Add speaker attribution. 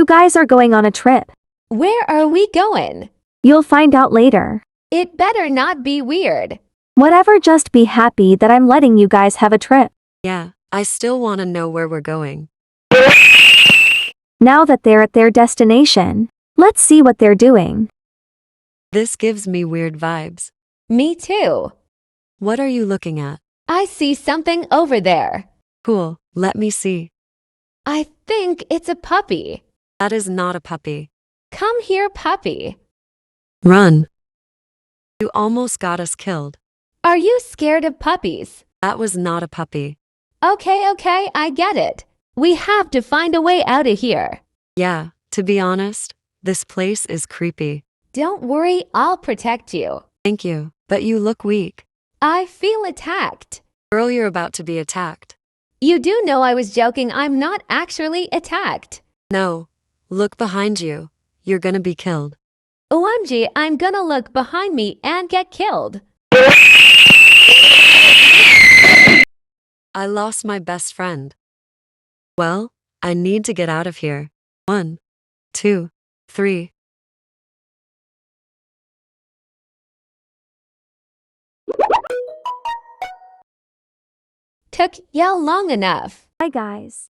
Speaker 1: You guys are going on a trip.
Speaker 2: Where are we going?
Speaker 1: You'll find out later.
Speaker 2: It better not be weird.
Speaker 1: Whatever, just be happy that I'm letting you guys have a trip.
Speaker 3: Yeah, I still want to know where we're going.
Speaker 1: Now that they're at their destination, let's see what they're doing.
Speaker 3: This gives me weird vibes.
Speaker 2: Me too.
Speaker 3: What are you looking at?
Speaker 2: I see something over there.
Speaker 3: Cool, let me see.
Speaker 2: I think it's a puppy.
Speaker 3: That is not a puppy.
Speaker 2: Come here, puppy.
Speaker 3: Run. You almost got us killed.
Speaker 2: Are you scared of puppies?
Speaker 3: That was not a puppy.
Speaker 2: Okay, I get it. We have to find a way out of here.
Speaker 3: Yeah, to be honest, this place is creepy.
Speaker 2: Don't worry, I'll protect you.
Speaker 3: Thank you, but you look weak.
Speaker 2: I feel attacked.
Speaker 3: Girl, you're about to be attacked.
Speaker 2: You do know I was joking. I'm not actually attacked.
Speaker 3: No, look behind you. You're gonna be killed.
Speaker 2: OMG, I'm gonna look behind me and get killed.
Speaker 3: I lost my best friend. Well, I need to get out of here. 1, 2, 3.
Speaker 2: Took y'all long enough.
Speaker 1: Bye guys.